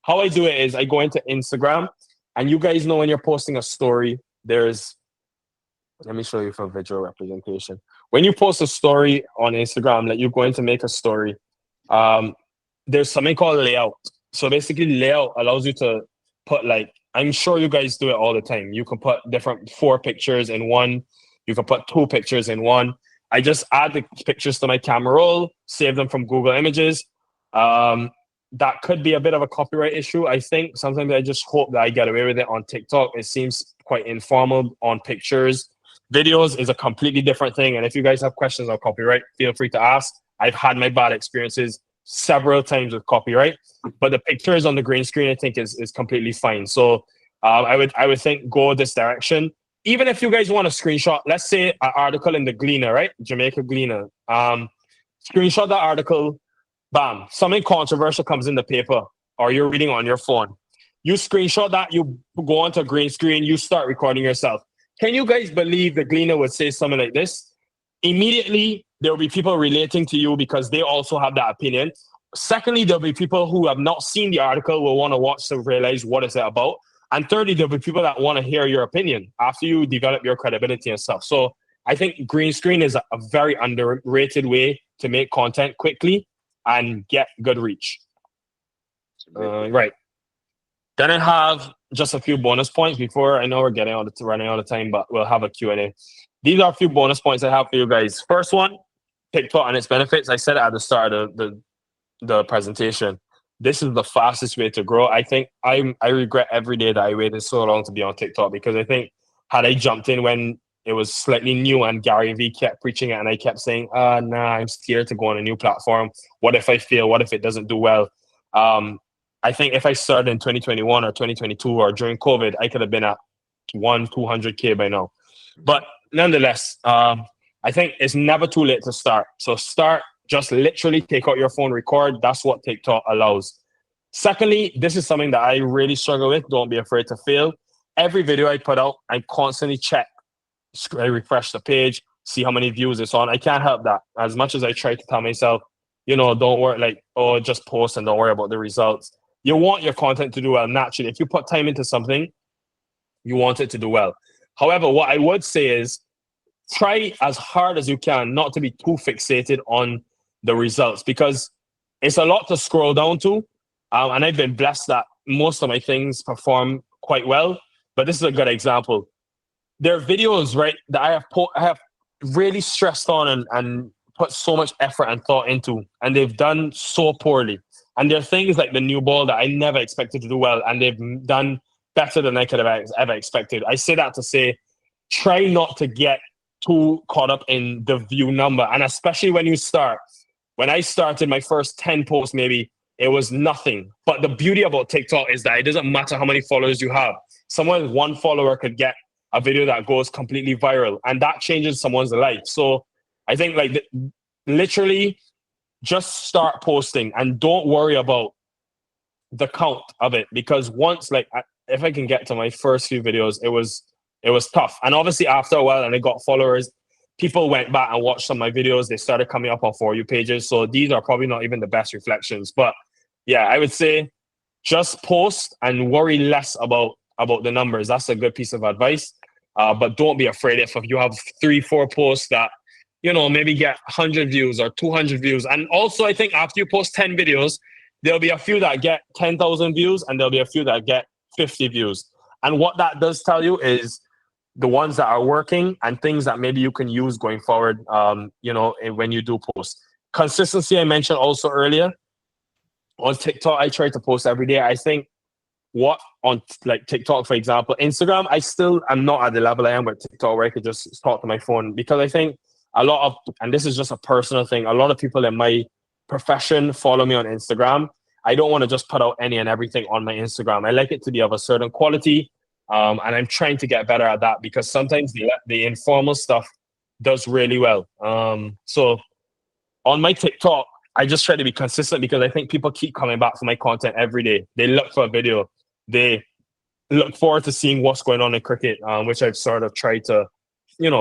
How I do it is I go into Instagram, and you guys know when you're posting a story, let me show you for visual representation. When you post a story on Instagram, like you're going to make a story, there's something called layout. So basically, layout allows you to put, like, I'm sure you guys do it all the time. You can put different 4 pictures in one. You can put 2 pictures in one. I just add the pictures to my camera roll, save them from Google Images. That could be a bit of a copyright issue. I think sometimes I just hope that I get away with it on TikTok. It seems quite informal on pictures. Videos is a completely different thing. And if you guys have questions on copyright, feel free to ask. I've had my bad experiences several times with copyright, but the pictures on the green screen, I think is completely fine. So I would think go this direction. Even if you guys want to screenshot, let's say an article in the Gleaner, right? Jamaica Gleaner. Screenshot that article, bam, something controversial comes in the paper or you're reading on your phone. You screenshot that, you go onto a green screen, you start recording yourself. Can you guys believe the Gleaner would say something like this? Immediately, there will be people relating to you because they also have that opinion. Secondly, there'll be people who have not seen the article will want to watch to realize what is it about. And thirdly, there'll be people that want to hear your opinion after you develop your credibility and stuff. So I think green screen is a very underrated way to make content quickly and get good reach. Right. Then I have just a few bonus points before. I know we're running out of time, but we'll have a Q&A. These are a few bonus points I have for you guys. First one, TikTok and its benefits. I said it at the start of the presentation. This is the fastest way to grow. I think I regret every day that I waited so long to be on TikTok, because I think had I jumped in when it was slightly new and Gary Vee kept preaching it and I kept saying, nah, I'm scared to go on a new platform. What if I fail? What if it doesn't do well? I think if I started in 2021 or 2022 or during COVID, I could have been at 200K by now. But nonetheless, I think it's never too late to start. So start, just literally take out your phone, record. That's what TikTok allows. Secondly, this is something that I really struggle with. Don't be afraid to fail. Every video I put out, I constantly check. I refresh the page, see how many views it's on. I can't help that. As much as I try to tell myself, don't worry, like, oh, just post and don't worry about the results. You want your content to do well naturally. If you put time into something, you want it to do well. However, what I would say is try as hard as you can not to be too fixated on the results, because it's a lot to scroll down to. And I've been blessed that most of my things perform quite well. But this is a good example. There are videos, right, that I have really stressed on and put so much effort and thought into, and they've done so poorly. And there are things like the new ball that I never expected to do well, and they've done better than I could have ever expected. I say that to say, try not to get too caught up in the view number. And especially when you start. When I started my first 10 posts, maybe, it was nothing. But the beauty about TikTok is that it doesn't matter how many followers you have. Someone with one follower could get a video that goes completely viral, and that changes someone's life. So I think literally just start posting and don't worry about the count of it, because once, if I can get to my first few videos, it was tough. And obviously after a while, and I got followers, people went back and watched some of my videos. They started coming up on For You pages. So these are probably not even the best reflections. But yeah, I would say just post and worry less about the numbers. That's a good piece of advice. But don't be afraid if you have 3-4 posts that, maybe get 100 views or 200 views. And also, I think after you post 10 videos, there'll be a few that get 10,000 views and there'll be a few that get 50 views. And what that does tell you is the ones that are working and things that maybe you can use going forward, when you do post. Consistency, I mentioned also earlier. On TikTok, I try to post every day. I think on TikTok, for example, Instagram, I still am not at the level I am with TikTok where I could just talk to my phone, because I think and this is just a personal thing, a lot of people in my profession follow me on Instagram. I don't want to just put out any and everything on my Instagram. I like it to be of a certain quality. And I'm trying to get better at that, because sometimes the informal stuff does really well. So on my TikTok, I just try to be consistent, because I think people keep coming back for my content every day. They look for a video. They look forward to seeing what's going on in cricket, which I've sort of tried to,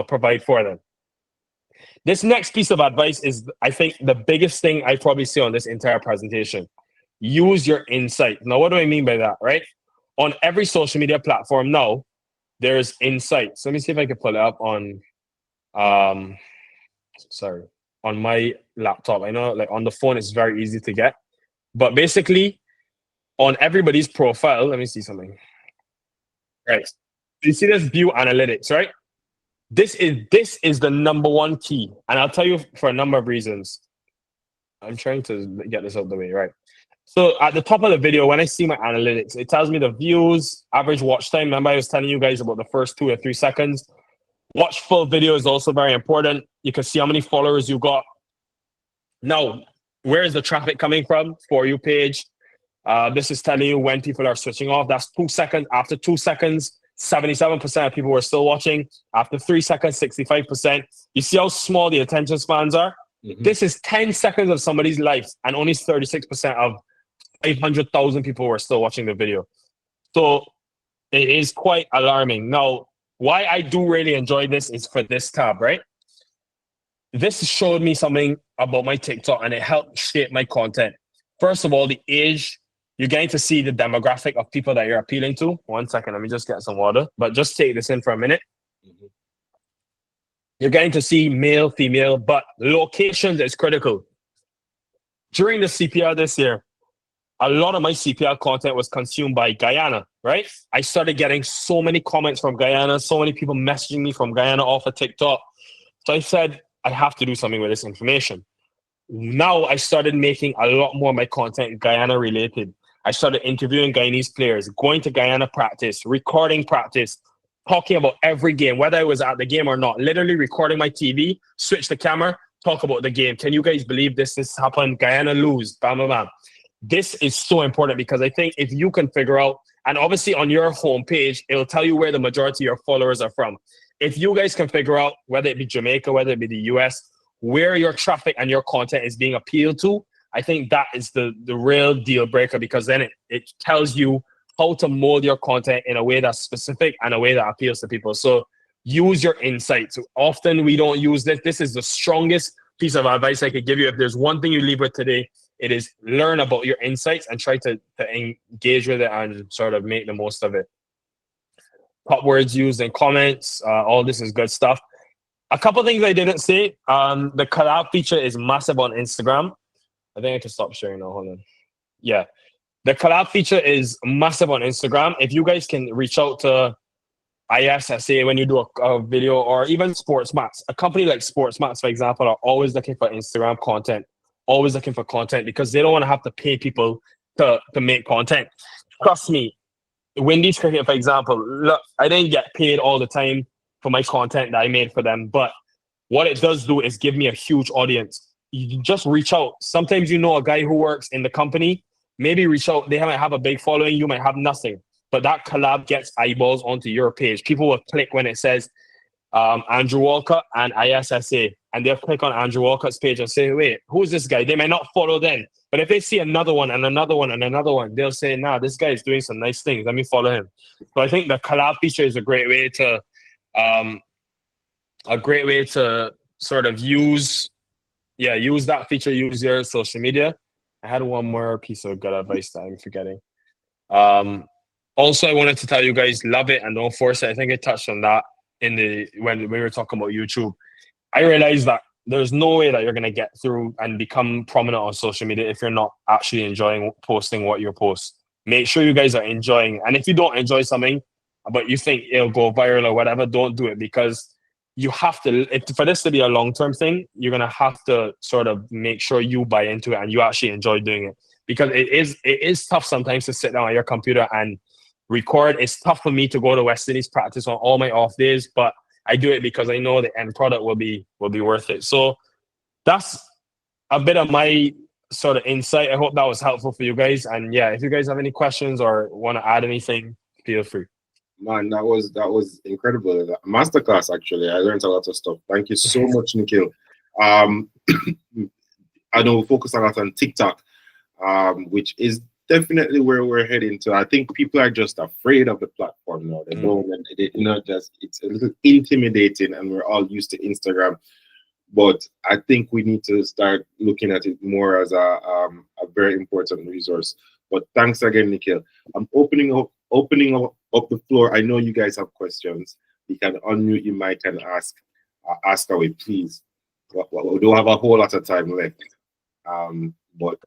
provide for them. This next piece of advice is, I think, the biggest thing I probably see on this entire presentation. Use your insight. Now, what do I mean by that, right? On every social media platform now, there's insights. Let me see if I can pull it up on my laptop. I know on the phone it's very easy to get. But basically, on everybody's profile, let me see something. Right. You see this view analytics, right? This is the number one key. And I'll tell you for a number of reasons. I'm trying to get this out of the way, right? So at the top of the video, when I see my analytics, it tells me the views, average watch time. Remember I was telling you guys about the first 2 or 3 seconds. Watch full video is also very important. You can see how many followers you got. Now, where is the traffic coming from? For You page. This is telling you when people are switching off. That's 2 seconds. After 2 seconds, 77% of people were still watching. After 3 seconds, 65%. You see how small the attention spans are? Mm-hmm. This is 10 seconds of somebody's life, and only 36% of 500,000 people were still watching the video. So it is quite alarming. Now, why I do really enjoy this is for this tab, right? This showed me something about my TikTok, and it helped shape my content. First of all, the age. You're getting to see the demographic of people that you're appealing to. 1 second, let me just get some water. But just take this in for a minute. Mm-hmm. You're getting to see male, female, but locations is critical. During the CPR this year, a lot of my CPR content was consumed by Guyana, right? I started getting so many comments from Guyana, so many people messaging me from Guyana off of TikTok. So I said, I have to do something with this information. Now I started making a lot more of my content Guyana related. I started interviewing Guyanese players, going to Guyana practice, recording practice, talking about every game, whether I was at the game or not, literally recording my TV, switch the camera, talk about the game. Can you guys believe this happened? Guyana lose, bam, bam, bam. This is so important, because I think if you can figure out, and obviously on your homepage, it'll tell you where the majority of your followers are from. if you guys can figure out, whether it be Jamaica, whether it be the US, where your traffic and your content is being appealed to, I think that is the real deal breaker, because then it tells you how to mold your content in a way that's specific and a way that appeals to people. So use your insights. Often we don't use this. This is the strongest piece of advice I could give you. If there's one thing you leave with today, it is learn about your insights and try to engage with it and sort of make the most of it. Top words used in comments, all this is good stuff. A couple things I didn't say. The collab feature is massive on Instagram. I think I can stop sharing now. Hold on. Yeah. The collab feature is massive on Instagram. If you guys can reach out to ISSA when you do a video, or even SportsMats. A company like SportsMats, for example, are always looking for Instagram content, always looking for content, because they don't want to have to pay people to make content. Trust me, Wendy's Cricket, for example, look, I didn't get paid all the time for my content that I made for them, but what it does do is give me a huge audience. You can just reach out. Sometimes you know a guy who works in the company, maybe reach out. They might have a big following, you might have nothing. But that collab gets eyeballs onto your page. People will click when it says Andrew Walcott and ISSA, and they'll click on Andrew Walcott's page and say, wait, who's this guy? They might not follow then. But if they see another one and another one and another one, they'll say, nah, this guy is doing some nice things. Let me follow him. So I think the collab feature is a great way to sort of use that feature, use your social media. I had one more piece of good advice that I'm forgetting. Also, I wanted to tell you guys, love it and don't force it. I think I touched on that when we were talking about YouTube. I realized that there's no way that you're going to get through and become prominent on social media if you're not actually enjoying posting what you post. Make sure you guys are enjoying. And if you don't enjoy something, but you think it'll go viral or whatever, don't do it, because you have to, for this to be a long-term thing, you're going to have to sort of make sure you buy into it and you actually enjoy doing it. Because it is tough sometimes to sit down at your computer and record. It's tough for me to go to West Indies practice on all my off days, but I do it because I know the end product will be worth it. So that's a bit of my sort of insight. I hope that was helpful for you guys. And yeah, if you guys have any questions or want to add anything, feel free. Man, that was incredible. Masterclass, actually. I learned a lot of stuff. Thank you so much, Nikhil. I know we focus a lot on TikTok, which is definitely where we're heading to. I think people are just afraid of the platform now. They don't, it's a little intimidating, and we're all used to Instagram. But I think we need to start looking at it more as a very important resource. But thanks again, Nikhil. I'm opening up the floor. I know you guys have questions. You can unmute your mic and ask away, please. We don't have a whole lot of time left. But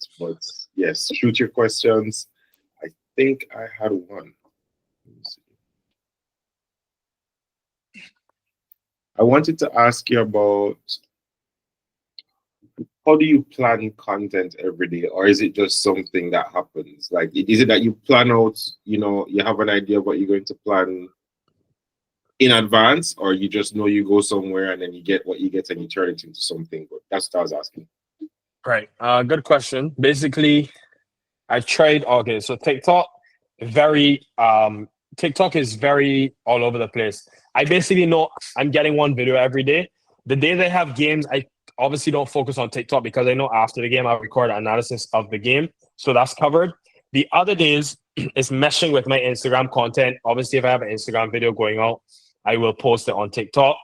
yes, shoot your questions. I think I had one. Let me see. I wanted to ask you about, how do you plan content every day, or is it just something that happens? Like, is it that you plan out, you have an idea of what you're going to plan in advance, or you just know you go somewhere and then you get what you get and you turn it into something good? That's what I was asking. Right. Good question. Basically, I tried. Okay, so TikTok is very all over the place. I basically know I'm getting one video every day. The days I have games, I obviously don't focus on TikTok because I know after the game I'll record an analysis of the game, so that's covered. The other days is meshing with my Instagram content. Obviously, if I have an Instagram video going out, I will post it on TikTok.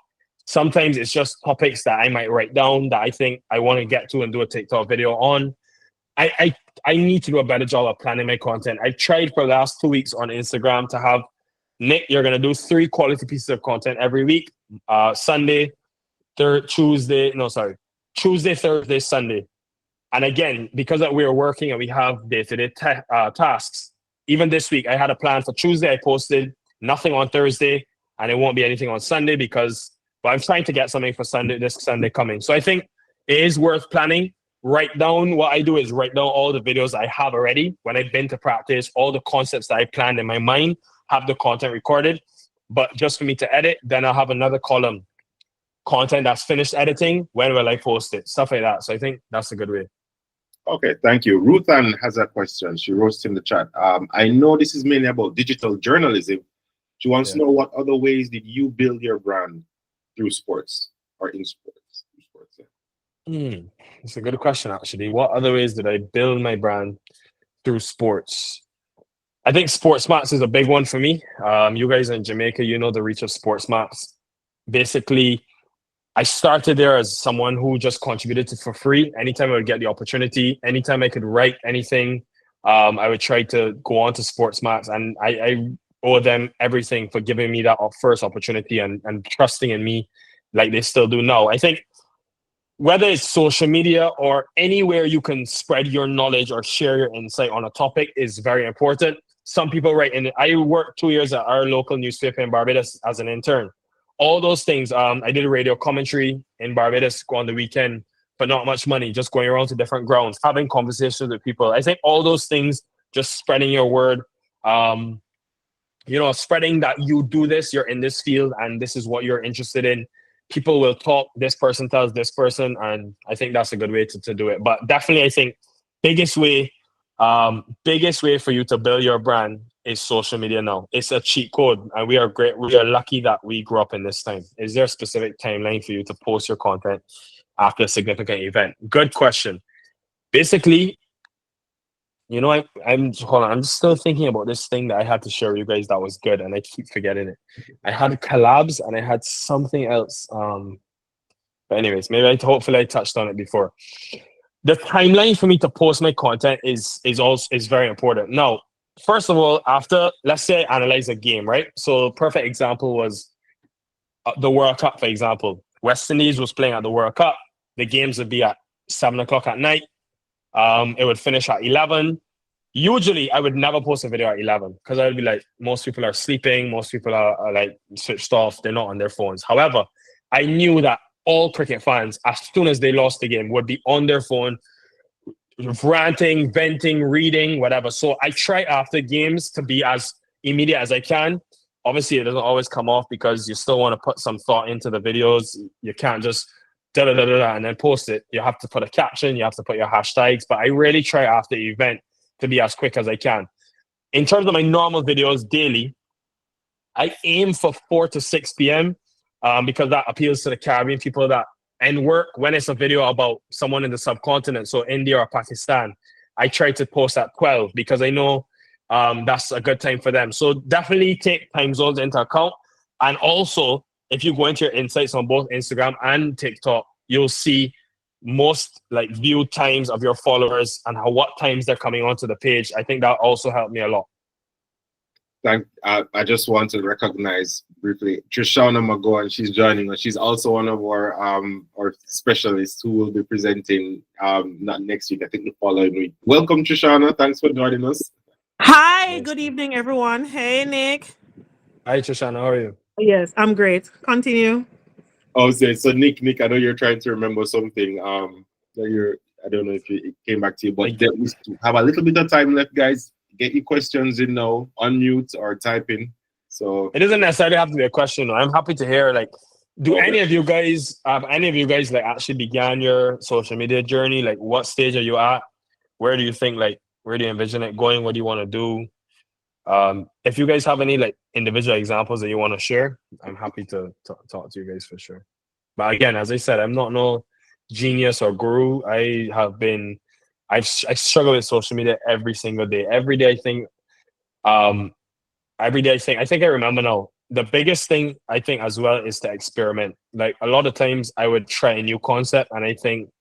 Sometimes it's just topics that I might write down that I think I want to get to and do a TikTok video on. I need to do a better job of planning my content. I've tried for the last 2 weeks on Instagram to have, Nick, you're going to do 3 quality pieces of content every week. Tuesday, Thursday, Sunday. And again, because that we're working and we have day-to-day tasks, even this week, I had a plan for Tuesday. I posted nothing on Thursday, and it won't be anything on Sunday but I'm trying to get something for this Sunday coming. So I think it is worth planning. What I do is write down all the videos I have already when I've been to practice, all the concepts that I planned in my mind, have the content recorded. But just for me to edit, then I'll have another column, content that's finished editing, when will I post it? Stuff like that. So I think that's a good way. Okay, thank you. Ruthann has a question. She wrote in the chat. I know this is mainly about digital journalism, She wants to know what other ways did you build your brand through sports or in sports? It's a good question, actually. What other ways did I build my brand through sports? I think Sports Maps is a big one for me. You guys in Jamaica, you know the reach of Sports Maps. Basically, I started there as someone who just contributed to for free. Anytime I would get the opportunity, anytime I could write anything, I would try to go on to Sports Maps, and I owe them everything for giving me that first opportunity and trusting in me like they still do now. I think whether it's social media or anywhere you can spread your knowledge or share your insight on a topic is very important. Some people write in. I worked 2 years at our local newspaper in Barbados as an intern. All those things. I did a radio commentary in Barbados on the weekend, but not much money, just going around to different grounds, having conversations with people. I think all those things, just spreading your word, spreading that you do this, you're in this field, and this is what you're interested in. People will talk. This person tells this person, and I think that's a good way to do it. But definitely, I think biggest way for you to build your brand is social media now. It's a cheat code, and we are great. We are lucky that we grew up in this time. Is there a specific timeline for you to post your content after a significant event? Good question. Basically, I'm still thinking about this thing that I had to share with you guys that was good, and I keep forgetting it. I had collabs and I had something else. But anyways, hopefully I touched on it before. The timeline for me to post my content is very important. Now, first of all, after, let's say I analyze a game, right? So perfect example was the World Cup, for example. West Indies was playing at the World Cup. The games would be at 7:00 at night. It would finish at 11. Usually, I would never post a video at 11 because I would be like, most people are sleeping. Most people are like switched off. They're not on their phones. However, I knew that all cricket fans, as soon as they lost the game, would be on their phone, ranting, venting, reading, whatever. So I try after games to be as immediate as I can. Obviously, it doesn't always come off because you still want to put some thought into the videos. You can't just da-da-da-da-da and then post it. You have to put a caption. You have to put your hashtags. But I really try after the event to be as quick as I can. In terms of my normal videos daily, I aim for 4 to 6 p.m. Because that appeals to the Caribbean people that end work. When it's a video about someone in the subcontinent, so India or Pakistan, I try to post at 12 because I know that's a good time for them. So definitely take time zones into account. And also, if you go into your insights on both Instagram and TikTok, you'll see most like view times of your followers and what times they're coming onto the page. I think that also helped me a lot. I just want to recognize briefly Trishana McGowan. She's joining us. She's also one of our specialists who will be presenting not next week, I think the following week. Welcome, Trishana. Thanks for joining us. Hi, good evening, everyone. Hey, Nick. Hi, Trishana. How are you? Yes, I'm great. Continue. Oh, so Nick, I know you're trying to remember something. I don't know if it came back to you, but we have a little bit of time left, guys. Get your questions in now, unmute or type in. So it doesn't necessarily have to be a question. I'm happy to hear. Like, any of you guys like actually began your social media journey? Like, what stage are you at? Where do you think where do you envision it going? What do you want to do? If you guys have any like individual examples that you want to share, I'm happy to talk to you guys for sure. But again, as I said, I'm not no genius or guru. I struggle with social media every single day. Every day I think I think I remember now. The biggest thing I think as well is to experiment. Like a lot of times I would try a new concept and I think,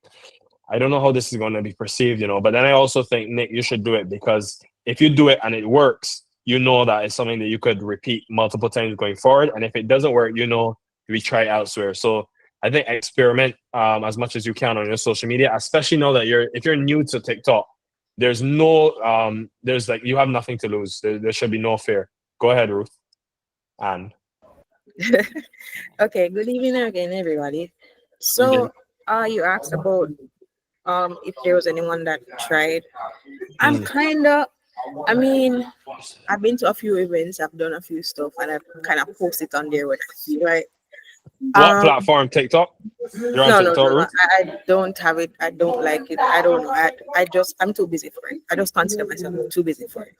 I don't know how this is going to be perceived, but then I also think, Nick, you should do it because if you do it and it works, you know that it's something that you could repeat multiple times going forward. And if it doesn't work, we try elsewhere. So I think experiment as much as you can on your social media, especially now that if you're new to TikTok, there's no, you have nothing to lose. There should be no fear. Go ahead, Ruth. Anne. Okay, good evening again, everybody. So, you asked about if there was anyone that tried. I've been to a few events, I've done a few stuff, and I've kind of posted on there what I see, right? What platform? TikTok? You're on TikTok, Ruth? I don't have it. I don't like it. I don't know. I'm too busy for it. I just consider myself too busy for it.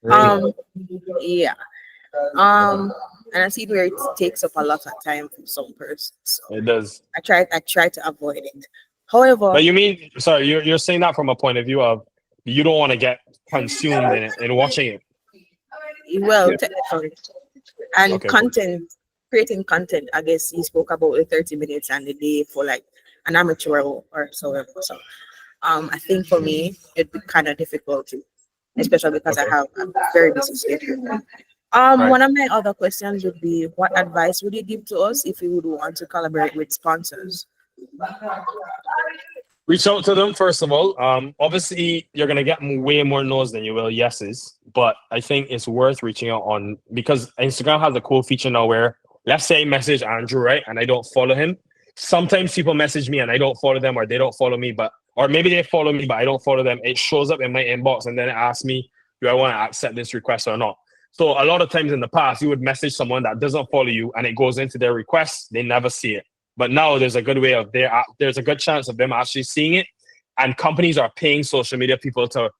Really? Yeah. And I see where it takes up a lot of time for some persons. So It does. I try to avoid it. However, But you mean, sorry, you're saying that from a point of view of you don't want to get consumed in it and watching it. well, Yeah. technically, and Okay, cool. content, creating content. I guess you spoke about the 30 minutes and the day for like an amateur or so. So, I think for me it'd be kind of difficult, especially because I Okay. have a very busy schedule. Right. One of my other questions would be, what advice would you give to us if we would want to collaborate with sponsors? Reach out to them first of all. Obviously, you're gonna get way more no's than you will yeses, but I think it's worth reaching out on because Instagram has a cool feature now where let's say I message Andrew, right, and I don't follow him. Sometimes people message me and I don't follow them, or they don't follow me, or maybe they follow me but I don't follow them. It shows up in my inbox and then it asks me, do I want to accept this request or not? So a lot of times in the past, you would message someone that doesn't follow you and it goes into their request. They never see it. But now there's a good way of there's a good chance of them actually seeing it. And companies are paying social media people to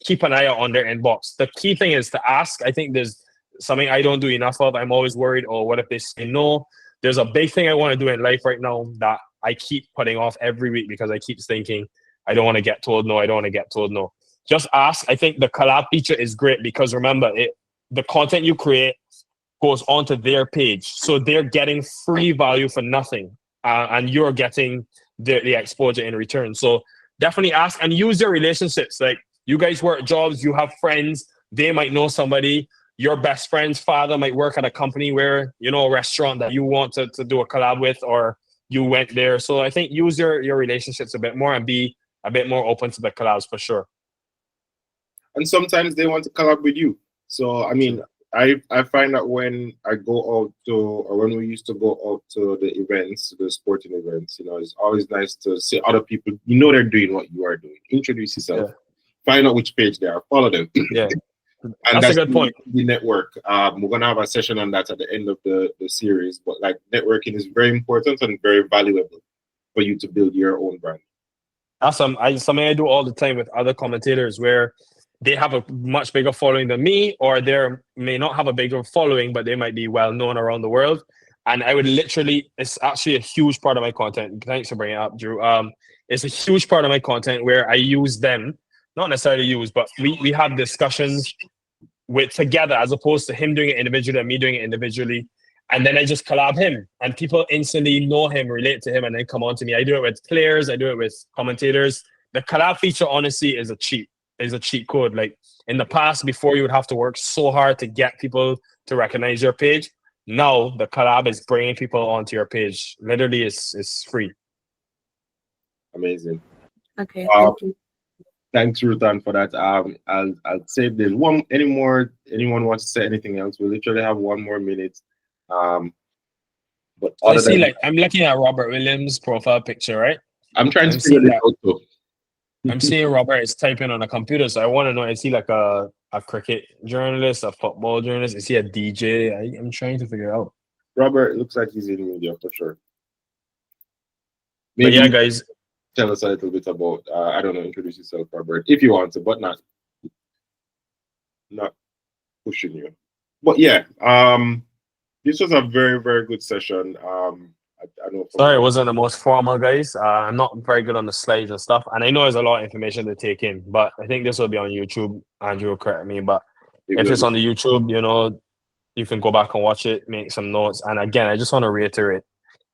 keep an eye out on their inbox. The key thing is to ask. I think there's something I don't do enough of. I'm always worried, oh, what if they say no? There's a big thing I want to do in life right now that I keep putting off every week because I keep thinking, I don't want to get told no. I don't want to get told no. Just ask. I think the collab feature is great because remember, the content you create goes onto their page. So they're getting free value for nothing. And you're getting the exposure in return. So definitely ask and use your relationships. Like you guys work jobs, you have friends, they might know somebody. Your best friend's father might work at a company where, a restaurant that you want to do a collab with, or you went there. So I think use your relationships a bit more and be a bit more open to the collabs for sure. And sometimes they want to collab with you. So, I mean, I find that when I go out to, or when we used to go out to the events, the sporting events, it's always nice to see other people, they're doing what you are doing. Introduce yourself, find out which page they are, follow them. Yeah. And that's a good point. The network. We're gonna have a session on that at the end of the series. But like networking is very important and very valuable for you to build your own brand. That's something I do all the time with other commentators where they have a much bigger following than me, or they may not have a bigger following, but they might be well known around the world. And I would it's actually a huge part of my content. Thanks for bringing it up, Drew. It's a huge part of my content where I use them, not necessarily use, but we have discussions together as opposed to him doing it individually and me doing it individually. And then I just collab him and people instantly know him, relate to him, and then come on to me. I do it with players, I do it with commentators. The collab feature, honestly, is a cheat code. Like in the past, before you would have to work so hard to get people to recognize your page. Now the collab is bringing people onto your page. Literally, it's free. Amazing. Okay. Thank you. Thanks, Rutan, for that. I'll say if there's anyone wants to say anything else, we literally have 1 more minute. But I'm looking at Robert Williams' profile picture, right? I'm trying to figure it out too. I'm seeing Robert is typing on a computer, so I want to know, is he like a cricket journalist, a football journalist? Is he a DJ? I'm trying to figure it out. Robert looks like he's in media for sure. Maybe, but yeah, guys, tell us a little bit about, I don't know, introduce yourself, Robert, if you want to, but not pushing you. But yeah, this was a very, very good session. I know. Sorry, it wasn't the most formal, guys. I'm not very good on the slides and stuff, and I know there's a lot of information to take in. But I think this will be on YouTube. Andrew will correct me, but if it's on the YouTube, you can go back and watch it, make some notes. And again, I just want to reiterate,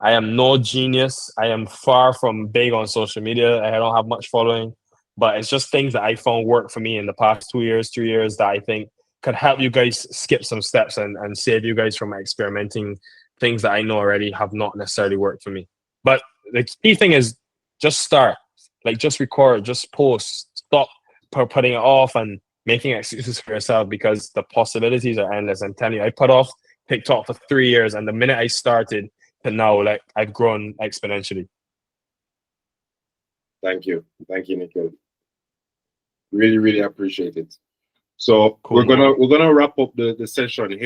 I am no genius. I am far from big on social media. I don't have much following, but it's just things that I found work for me in the past 2 years, 3 years that I think could help you guys skip some steps and save you guys from experimenting things that I know already have not necessarily worked for me. But the key thing is just start. Like just record, just post. Stop putting it off and making excuses for yourself because the possibilities are endless. I'm telling you, I put off TikTok for 3 years, and the minute I started to now, like I've grown exponentially. Thank you, Nikhil. Really, really appreciate it. So cool. we're gonna wrap up the session here.